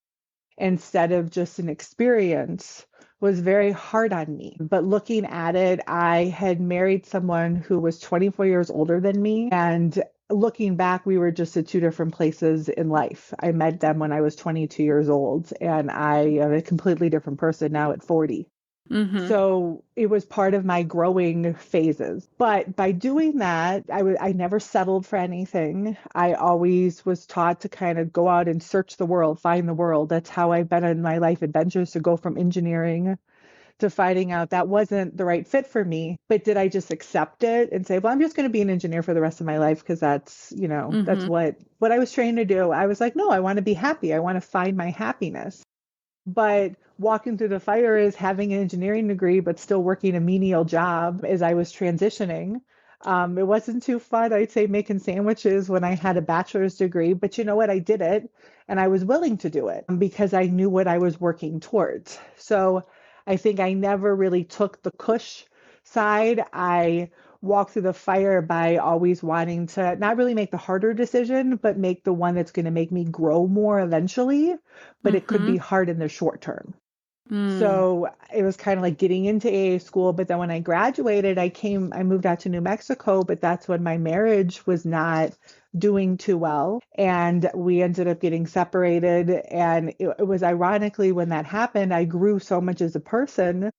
instead of just an experience was very hard on me. But looking at it, I had married someone who was 24 years older than me. And looking back, we were just at two different places in life. I met them when I was 22 years old, and I am a completely different person now at 40. Mhm. So it was part of my growing phases. But by doing that, I never settled for anything. I always was taught to kind of go out and search the world, find the world. That's how I've been in my life adventures, to go from engineering to finding out that wasn't the right fit for me. But did I just accept it and say, well, I'm just going to be an engineer for the rest of my life because that's Mhm. what I was trained to do. I was like, no, I want to be happy. I want to find my happiness. But walking through the fire is having an engineering degree, but still working a menial job as I was transitioning. It wasn't too fun, I'd say, making sandwiches when I had a bachelor's degree, but you know what? I did it and I was willing to do it because I knew what I was working towards. So I think I never really took the cush side. I walk through the fire by always wanting to not really make the harder decision, but make the one that's going to make me grow more eventually. But it could be Mhm. hard in the short term. Mm. So it was kind of like getting into AA school. But then when I graduated, I moved out to New Mexico, but that's when my marriage was not doing too well. And we ended up getting separated. And it was ironically when that happened, I grew so much as a person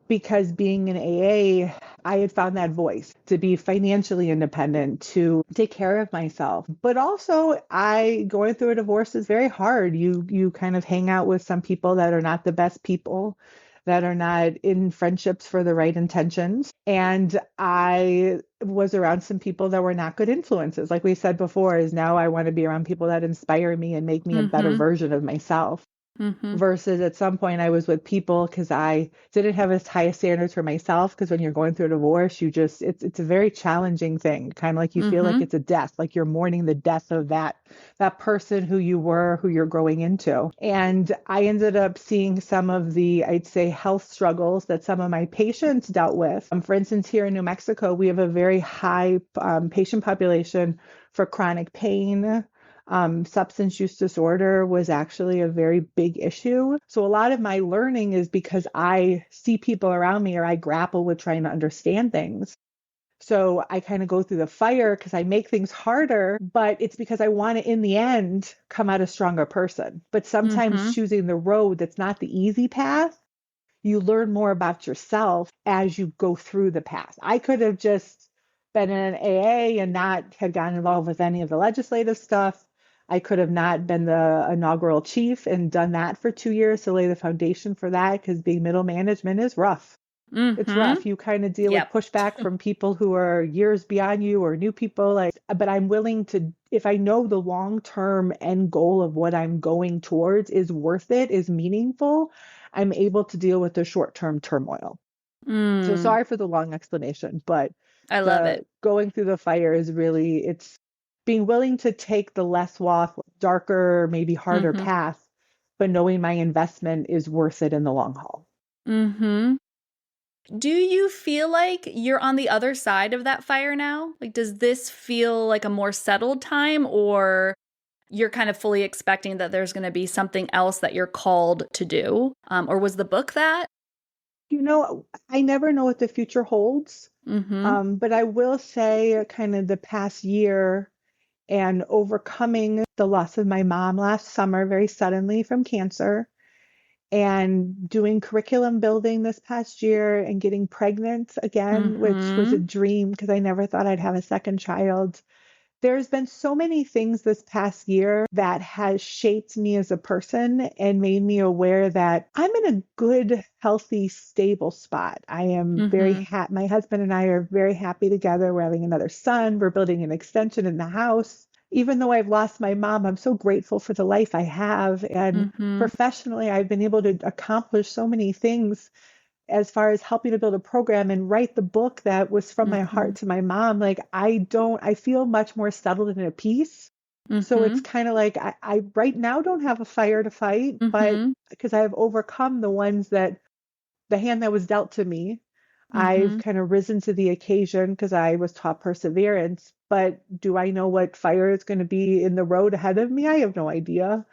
because being in AA, I had found that voice to be financially independent, to take care of myself. But also, I going through a divorce is very hard. You kind of hang out with some people that are not the best people, that are not in friendships for the right intentions. And I was around some people that were not good influences. Like we said before, is now I want to be around people that inspire me and make me a better Mhm. version of myself Mhm. versus at some point I was with people because I didn't have as high standards for myself because when you're going through a divorce, it's a very challenging thing. Kind of like you feel like Mhm. it's a death, like you're mourning the death of that person who you were, who you're growing into. And I ended up seeing some of the, I'd say, health struggles that some of my patients dealt with. For instance, here in New Mexico, we have a very high patient population for chronic pain. Substance use disorder was actually a very big issue. So a lot of my learning is because I see people around me or I grapple with trying to understand things. So I kind of go through the fire because I make things harder, but it's because I want to, in the end, come out a stronger person. But sometimes Mhm. choosing the road that's not the easy path, you learn more about yourself as you go through the path. I could have just been in an AA and not had gotten involved with any of the legislative stuff. I could have not been the inaugural chief and done that for 2 years to lay the foundation for that because being middle management is rough. It's Mm-hmm. rough. You kind of deal with Yep. pushback from people who are years beyond you or new people. Like, but I'm willing to, if I know the long-term end goal of what I'm going towards is worth it, is meaningful, I'm able to deal with the short-term turmoil. So Mm, sorry for the long explanation, but I love it. the going through the fire is really, it's being willing to take the less darker, maybe harder Mm-hmm. path, but knowing my investment is worth it in the long haul. Mm-hmm. Do you feel like you're on the other side of that fire now? Like, does this feel like a more settled time, or you're kind of fully expecting that there's going to be something else that you're called to do? Or was the book that? You know, I never know what the future holds. Mm-hmm. But I will say, kind of the past year and overcoming the loss of my mom last summer very suddenly from cancer, and doing curriculum building this past year and getting pregnant again, which was a Mm-hmm. dream because I never thought I'd have a second child. There's been so many things this past year that has shaped me as a person and made me aware that I'm in a good, healthy, stable spot. I am very Mm-hmm. happy. My husband and I are very happy together. We're having another son. We're building an extension in the house. Even though I've lost my mom, I'm so grateful for the life I have. And Mm-hmm. professionally, I've been able to accomplish so many things as far as helping to build a program and write the book that was from my Mm-hmm. heart to my mom. Like I feel much more settled and at peace. So Mm-hmm. it's kind of like I right now don't have a fire to fight, but Mm-hmm. because I have overcome the ones that the hand that was dealt to me, I've Mm-hmm. kind of risen to the occasion because I was taught perseverance. But do I know what fire is going to be in the road ahead of me? I have no idea.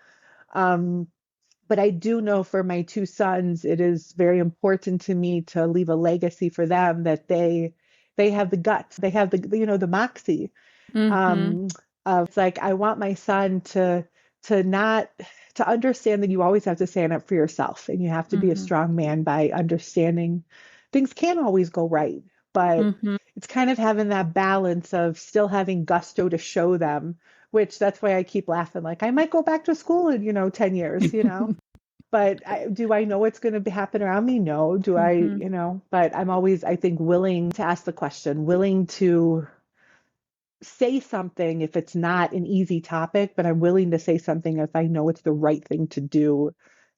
Um, but I do know for my two sons, it is very important to me to leave a legacy for them that they have the guts, they have the moxie. Mm-hmm. Um, it's like I want my son to not to understand that you always have to stand up for yourself and you have to be a Mm-hmm. strong man by understanding things can't always go right, but Mm-hmm. it's kind of having that balance of still having gusto to show them, which that's why I keep laughing. Like I might go back to school in, 10 years, but do I know what's going to happen around me? No. Do I, Mm-hmm. but I'm always, I think, willing to ask the question, willing to say something if it's not an easy topic, but I'm willing to say something if I know it's the right thing to do,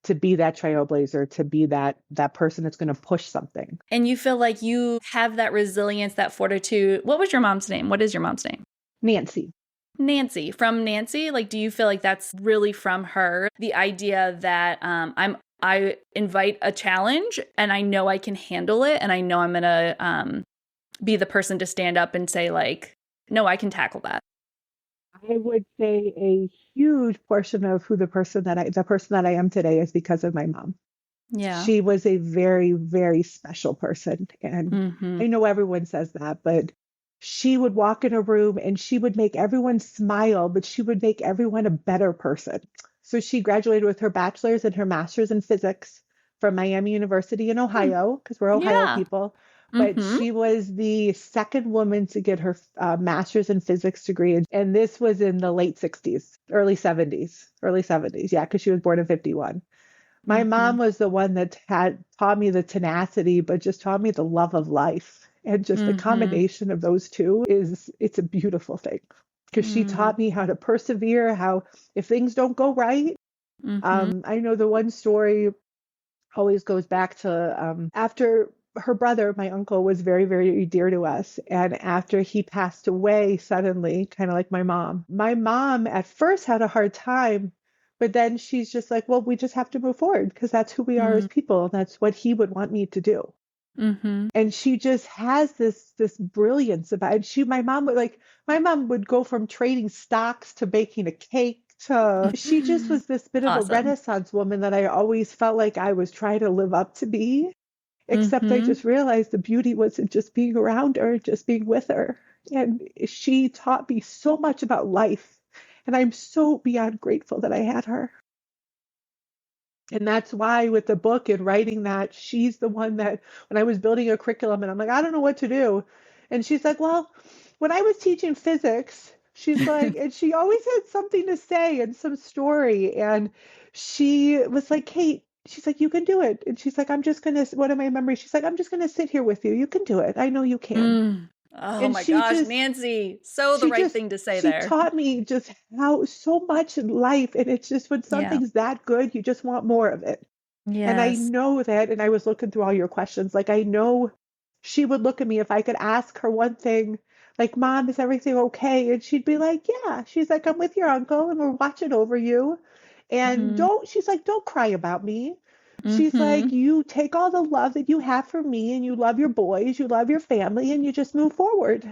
to be that trailblazer, to be that person that's going to push something. And you feel like you have that resilience, that fortitude. What was your mom's name? What is your mom's name? Nancy. Nancy. From Nancy, like, do you feel like that's really from her? The idea that I invite a challenge and I know I can handle it and I know I'm gonna be the person to stand up and say like, no, I can tackle that. I would say a huge portion of who the person that I am today is because of my mom. Yeah. She was a very, very special person. And Mm-hmm. I know everyone says that, but she would walk in a room and she would make everyone smile, but she would make everyone a better person. So she graduated with her bachelor's and her master's in physics from Miami University in Hmm. Ohio, because we're Ohio Yeah. people. But Mm-hmm. she was the second woman to get her master's in physics degree. And this was in the late 60s, early 70s. Yeah, because she was born in 51. My Mm-hmm. mom was the one that had taught me the tenacity, but just taught me the love of life. And just the Mm-hmm. combination of those two it's a beautiful thing. Because she Mm-hmm. taught me how to persevere, how if things don't go right, Mm-hmm. I know the one story always goes back to after her brother, my uncle, was very, very dear to us. And after he passed away suddenly, kind of like my mom at first had a hard time, but then she's just like, well, we just have to move forward because that's who we are as people. And that's what he would want me to do. Mm-hmm. And she just has this brilliance about it. My mom would go from trading stocks to baking a cake to she just was this bit of a Awesome. renaissance woman that I always felt like I was trying to live up to be. Except I Mm-hmm. just realized the beauty wasn't just being around her, just being with her. And she taught me so much about life. And I'm so beyond grateful that I had her. And that's why with the book and writing that, she's the one that when I was building a curriculum and I'm like, I don't know what to do. And she's like, well, when I was teaching physics, she's like, and she always had something to say and some story. And she was like, Kate, she's like, you can do it. And she's like, one of my memories, she's like, I'm just going to sit here with you. You can do it. I know you can. Mm. Oh And my gosh, Nancy, so the right thing to say she there. taught me just how so much in life. And it's just when Yeah. something's that good, you just want more of it. And I Yes. know that, and I was looking through all your questions, like I know she would look at me if I could ask her one thing, like, Mom, is everything okay? And she'd be like, yeah. She's like, I'm with your uncle and we're watching over you. And Mm-hmm. she's like, don't cry about me. She's Mm-hmm. like, you take all the love that you have for me and you love your boys, you love your family, and you just move forward.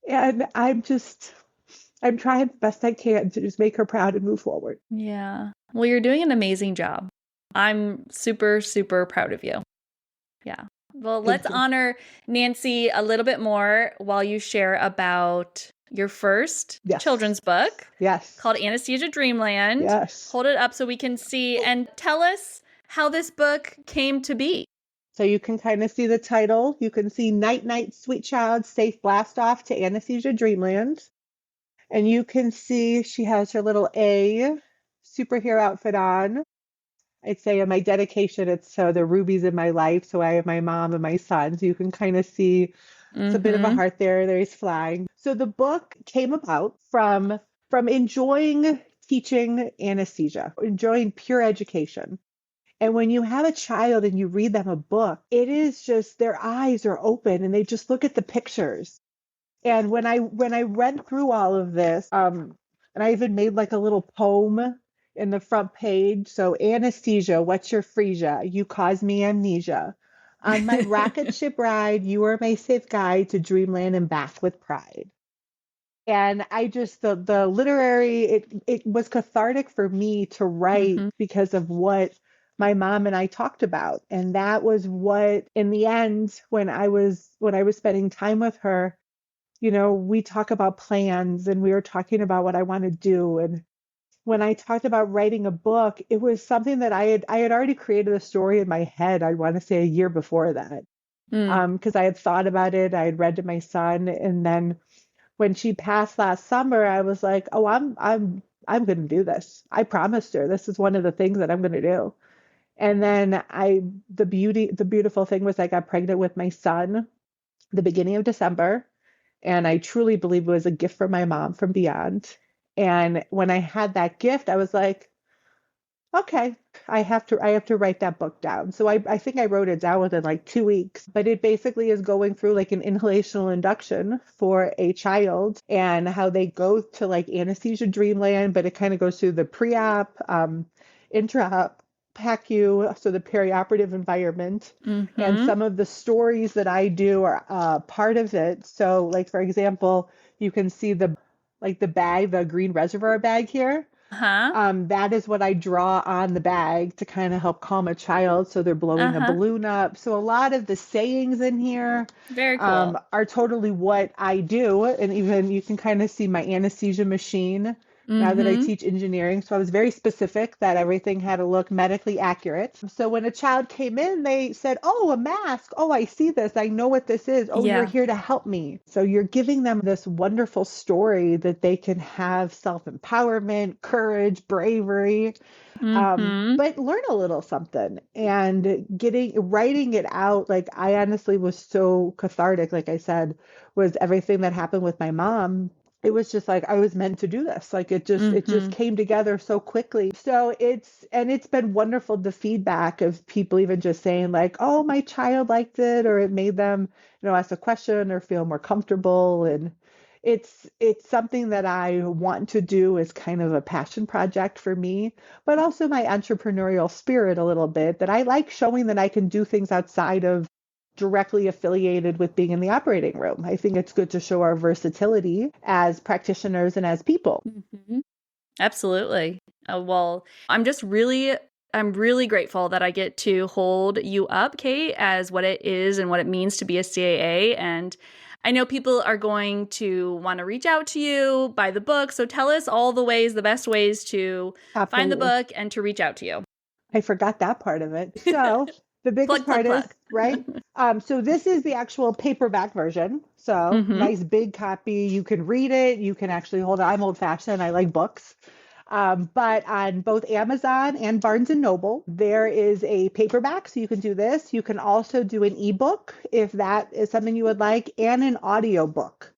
And I'm trying the best I can to just make her proud and move forward. Yeah. Well, you're doing an amazing job. I'm super, super proud of you. Yeah. Well, let's Thank you. honor Nancy a little bit more while you share about your first Yes. children's book Yes. called Anesthesia Dreamland. Yes. Hold it up so we can see and tell us how this book came to be. So you can kind of see the title. You can see Night Night Sweet Child, Safe Blast Off to Anesthesia Dreamland. And you can see she has her little A superhero outfit on. I'd say in my dedication, it's so the rubies in my life. So I have my mom and my son. So you can kind of see it's a bit of a Mm-hmm. heart there. There he's flying. So the book came about from enjoying teaching anesthesia, enjoying pure education. And when you have a child and you read them a book, it is just their eyes are open and they just look at the pictures. And when I read through all of this, and I even made like a little poem in the front page. So anesthesia, what's your freesia? You cause me amnesia. On my rocket ship ride, you are my safe guide to dreamland and back with pride. And I just the literary it was cathartic for me to write Mm-hmm. because of what my mom and I talked about. And that was what in the end when I was spending time with her, we talk about plans and we were talking about what I want to do. And when I talked about writing a book, it was something that I had already created a story in my head, I want to say a year before that. Mm. Because I had thought about it, I had read to my son, and then when she passed last summer, I was like, "Oh, I'm going to do this. I promised her this is one of the things that I'm going to do." And then the beautiful thing was I got pregnant with my son the beginning of December, and I truly believe it was a gift from my mom from beyond. And when I had that gift, I was like, okay, I have to write that book down. So I think I wrote it down within like 2 weeks, but it basically is going through like an inhalational induction for a child and how they go to like anesthesia dreamland, but it kind of goes through the pre-op, intra-op, PACU, so the perioperative environment. And Mm-hmm. some of the stories that I do are part of it. So like, for example, you can see the bag, the green reservoir bag here. Uh-huh. That is what I draw on the bag to kind of help calm a child. So they're blowing a Uh-huh. balloon up. So a lot of the sayings in here Very cool. are totally what I do. And even you can kind of see my anesthesia machine now that I Mm-hmm. teach engineering. So I was very specific that everything had to look medically accurate. So when a child came in, they said, "Oh, a mask. Oh, I see this. I know what this is. Oh, you're Yeah. here to help me." So you're giving them this wonderful story that they can have self-empowerment, courage, bravery, Mm-hmm. but learn a little something. And writing it out, like I honestly was so cathartic, like I said, was everything that happened with my mom. It was just like I was meant to do this. Like it just Mm-hmm. came together so quickly. So it's been wonderful, the feedback of people even just saying like, "Oh, my child liked it," or it made them, ask a question or feel more comfortable. And it's something that I want to do as kind of a passion project for me, but also my entrepreneurial spirit a little bit, that I like showing that I can do things outside of directly affiliated with being in the operating room. I think it's good to show our versatility as practitioners and as people. Mm-hmm. Absolutely. Well, I'm really grateful that I get to hold you up, Kate, as what it is and what it means to be a CAA. And I know people are going to want to reach out to you, buy the book. So tell us all the best ways to find the Absolutely. book and to reach out to you. I forgot that part of it. So the biggest Plug, plug, part is, plug. right? So this is the actual paperback version. So Mm-hmm. nice big copy. You can read it. You can actually hold it. I'm old fashioned. I like books. But on both Amazon and Barnes and Noble, there is a paperback, so you can do this. You can also do an ebook if that is something you would like, and an audiobook.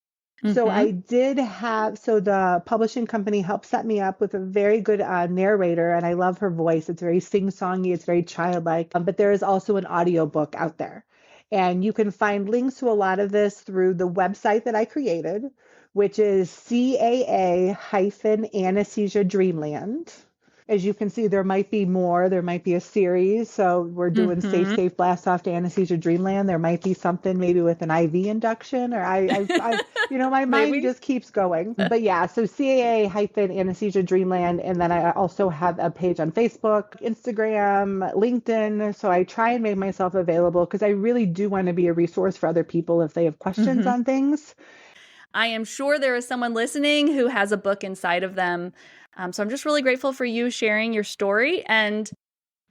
So Mm-hmm. I did have, so the publishing company helped set me up with a very good narrator, and I love her voice. It's very sing-songy, it's very childlike, but there is also an audiobook out there. And you can find links to a lot of this through the website that I created, which is CAA-Anesthesia Dreamland. As you can see, there might be more. There might be a series. So we're doing Safe, Mm-hmm. Safe Blast Off to Anesthesia Dreamland. There might be something maybe with an IV induction, or my mind Maybe. just keeps going. But yeah, so CAA-Anesthesia Dreamland. And then I also have a page on Facebook, Instagram, LinkedIn. So I try and make myself available because I really do want to be a resource for other people if they have questions Mm-hmm. on things. I am sure there is someone listening who has a book inside of them. So I'm just really grateful for you sharing your story. And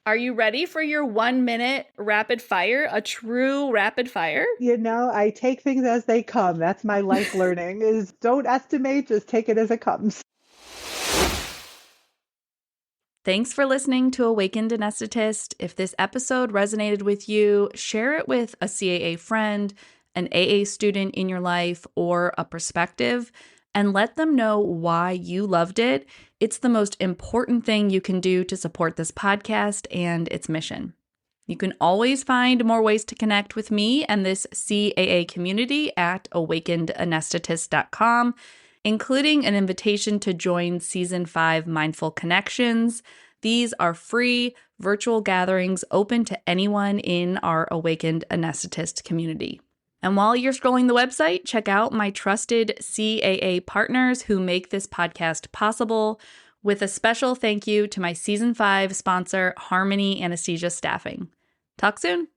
are you ready for your 1 minute rapid fire, a true rapid fire? I take things as they come. That's my life learning is don't estimate, just take it as it comes. Thanks for listening to Awakened Anesthetist. If this episode resonated with you, share it with a CAA friend, an AA student in your life, or a prospective, and let them know why you loved it. It's the most important thing you can do to support this podcast and its mission. You can always find more ways to connect with me and this CAA community at awakenedanesthetist.com, including an invitation to join Season 5 Mindful Connections. These are free virtual gatherings open to anyone in our Awakened Anesthetist community. And while you're scrolling the website, check out my trusted CAA partners who make this podcast possible, with a special thank you to my Season 5 sponsor, Harmony Anesthesia Staffing. Talk soon.